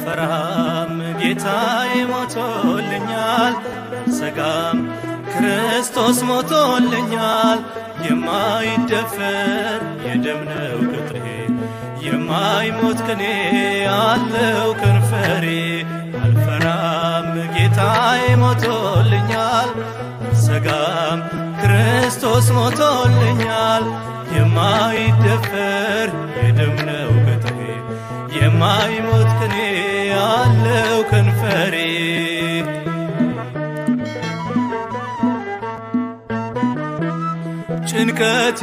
አልፈራም ጌታዬ ሞቶልኛል፣ አልሰጋም ክርስቶስ ሞቶልኛል። የማይደፈር የደም ነው ቅጥሬ፣ የማይሞት ቅኔ አለው ከንፈሬ። አልፈራም ጌታዬ ሞቶልኛል፣ አልሰጋም ክርስቶስ ሞቶልኛል። የማይደፈር የደም ነው ቅጥሬ፣ የማይሞት ቅኔ አለው ከንፈሬ። ጭንቀቴ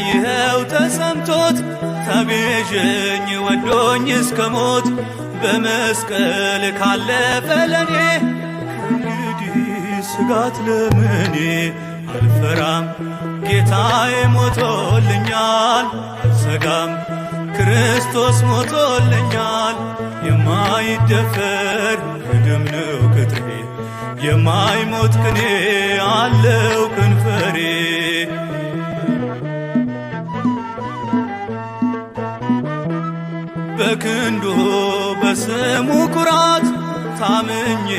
ይኸው ተሰምቶት ተቤዠኝ ወዶኝ እስከ ሞት፣ በመስቀል ካለፈ ለኔ ከእንግዲህ ስጋት ለምኔ። አልፈራም ጌታዬ ሞቶልኛል፣ አልሰጋም ክርስቶስ ሞቶልኛል። የማይደፈር የደም ነው ቅጥሬ፣ የማይሞት ቅኔ አለው ከንፈሬ። በክንዱ በስሙ ኩራት ታምኜ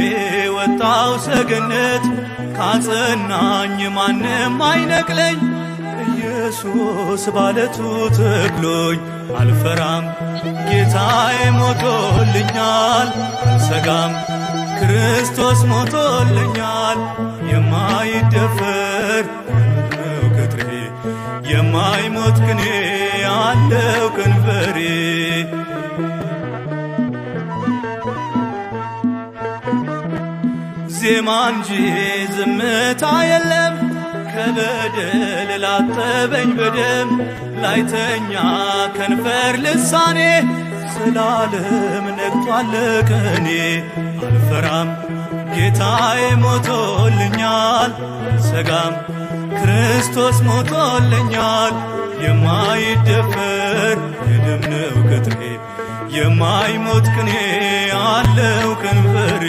ወጣው ሰገነት፣ ካጸናኝ ማንም አይነቅለኝ ኢየሱስ ባለቱ ተክሎኝ። አልፈራም ጌታዬ ሞቶልኛል፣ አልሰጋም ክርስቶስ ሞቶልኛል። የማይደፈር ነው ቅጥሬ፣ የማይሞት ቅኔ አለው ከንፈሬ። ዜማ እንጂ ዝምታ የለም፣ ከበደል ላጠበኝ በደም ላይተኛ ከንፈር ልሳኔ፣ ስላለም ነግቷል ቀኔ። አልፈራም ጌታዬ ሞቶልኛል፣ አልሰጋም ክርስቶስ ሞቶልኛል። የማይደፈር የደም ነው ቅጥሬ፣ የማይሞት ቅኔ አለው ከንፈሬ።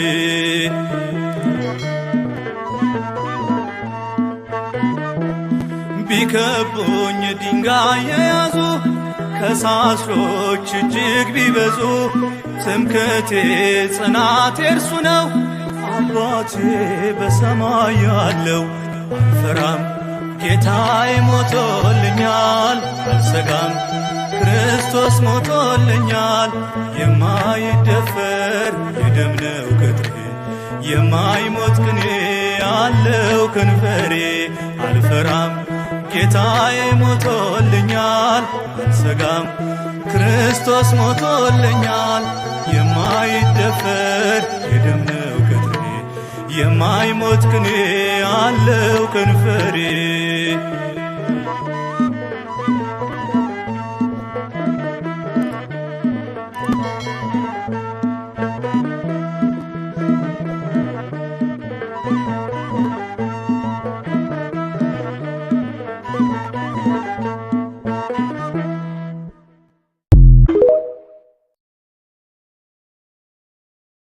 ቢከቡኝ ድንጋይ የያዙ ከሳሾች እጅግ ቢበዙ፣ ትምክህቴ ጽናቴ እርሱ ነው አባቴ በሰማይ ያለው። አልፈራም ጌታዬ ሞቶልኛል፣ አልሰጋም ክርስቶስ ሞቶልኛል። የማይደፈር የደም ነው ቅጥሬ፣ የማይሞት ቅኔ አለው ከንፈሬ። አልፈራም ጌታዬ ሞቶልኛል፣ አልሰጋም ክርስቶስ ሞቶልኛል። የማይደፈር የደም ነው ቅጥሬ፣ የማይሞት ቅኔ አለው ከንፈሬ።